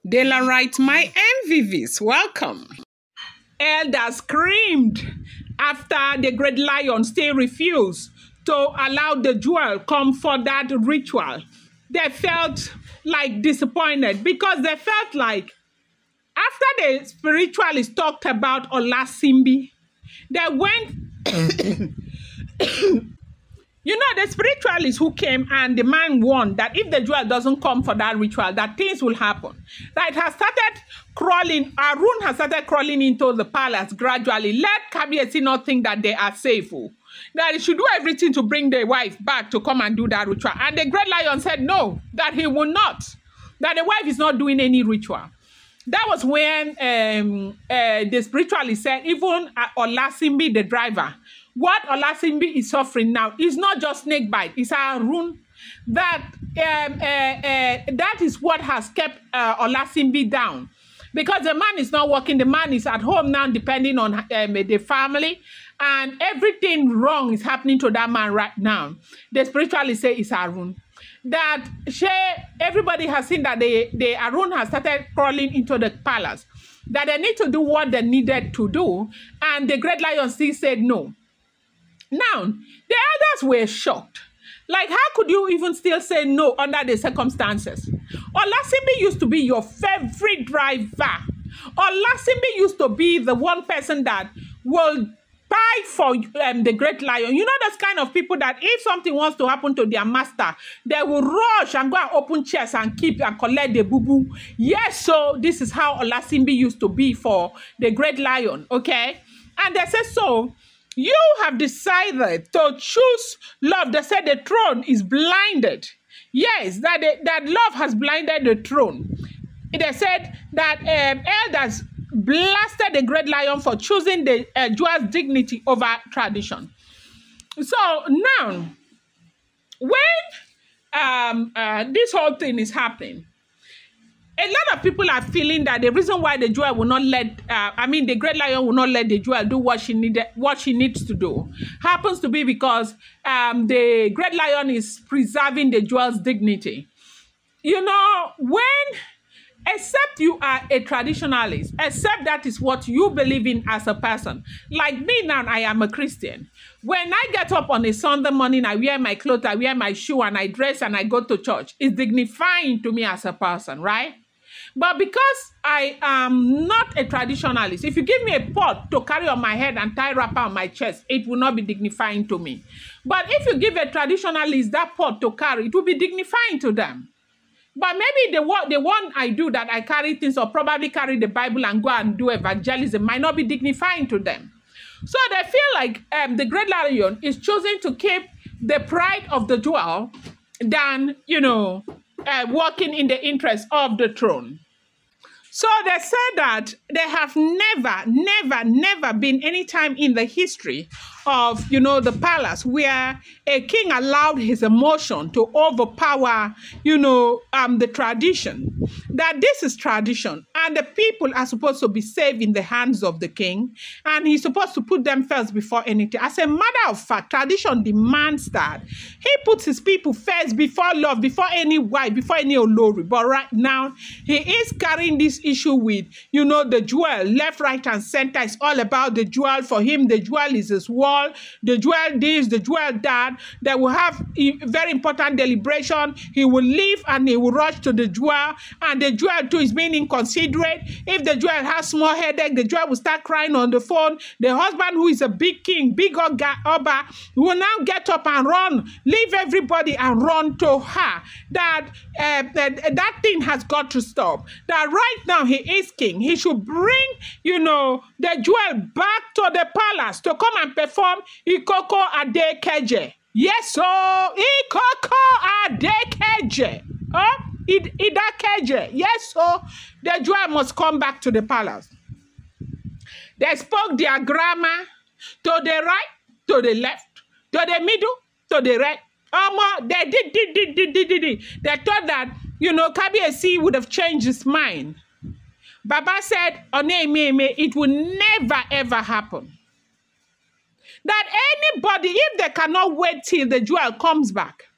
Dela writes, my MVVs, welcome. Elder screamed after the great lion still refused to allow the jewel come for that ritual. They felt like disappointed because they felt like after the spiritualists talked about Olasimbi, they went you know, the spiritualists who came and the man warned that if the jewel doesn't come for that ritual, that things will happen. That it has started crawling, Arun has started crawling into the palace gradually. Let Kabiyesi not think that they are safe. That he should do everything to bring the wife back to come and do that ritual. And the great lion said no, that he will not. That the wife is not doing any ritual. That was when the spiritualist said, even Olasimbi, the driver, what Olasimbi is suffering now is not just snake bite, it's a rune. That is what has kept Olasimbi down. Because the man is not working, the man is at home now depending on the family, and everything wrong is happening to that man right now. The spiritualist say it's Arun. That everybody has seen that the Arun has started crawling into the palace. That they need to do what they needed to do, and the great lion still said no. Now, the elders were shocked. Like, how could you even still say no under the circumstances? Olasimbi used to be your favorite driver. Olasimbi used to be the one person that will buy for the great lion. You know those kind of people that if something wants to happen to their master, they will rush and go and open chests and keep and collect the boo-boo. Yes, so this is how Olasimbi used to be for the great lion, okay? And they said, so you have decided to choose love. They said the throne is blinded. Yes, that love has blinded the throne. They said that elders blasted the great lion for choosing the jewel's dignity over tradition. So now, when this whole thing is happening, a lot of people are feeling that the reason why the jewel will not let, the great lion will not let the jewel do what she needs to do, happens to be because the great lion is preserving the jewel's dignity. You know, except you are a traditionalist, except that is what you believe in as a person. Like me now, I am a Christian. When I get up on a Sunday morning, I wear my clothes, I wear my shoe, and I dress and I go to church. It's dignifying to me as a person, right? But because I am not a traditionalist, if you give me a pot to carry on my head and tie wrapper on my chest, it will not be dignifying to me. But if you give a traditionalist that pot to carry, it will be dignifying to them. But maybe the one I do that I carry things or probably carry the Bible and go and do evangelism might not be dignifying to them. So they feel like the great lion is choosing to keep the pride of the jewel than, working in the interest of the throne. So they said that there have never been any time in the history of, the palace where a king allowed his emotion to overpower, the tradition. That this is tradition and the people are supposed to be safe in the hands of the king, and he's supposed to put them first before anything. As a matter of fact, tradition demands that he puts his people first before love, before any wife, before any olori. But right now, he is carrying this issue with, the jewel, left, right, and center. It's all about the jewel. For him, the jewel is his wall, the jewel this, the jewel that. They will have a very important deliberation. He will leave and he will rush to the jewel, and the jewel too is being inconsiderate. If the jewel has small headache, the jewel will start crying on the phone. The husband, who is a big king, big Oba, will now get up and run, leave everybody and run to her. That thing has got to stop. That right now he is king. He should bring, the jewel back to the palace to come and perform Ikoko Adekeje. Yes, so Ikoko Adekeje. Idakeje. Yes, so the jewel must come back to the palace. They spoke their grammar to the right, to the left, to the middle, to the right. They did. They thought that, Kabiyesi would have changed his mind. Baba said, it will never, ever happen. That anybody, if they cannot wait till the jewel comes back,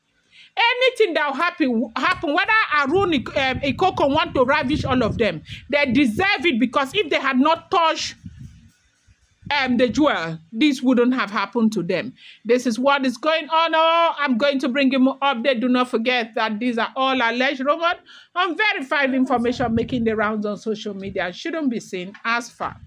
Anything that will happen, whether Arun Ikoko want to ravish all of them, they deserve it, because if they had not touched the jewel, this wouldn't have happened to them. This is what is going on. Oh, I'm going to bring you more update. Do not forget that these are all alleged rumors, unverified information making the rounds on social media, shouldn't be seen as fact.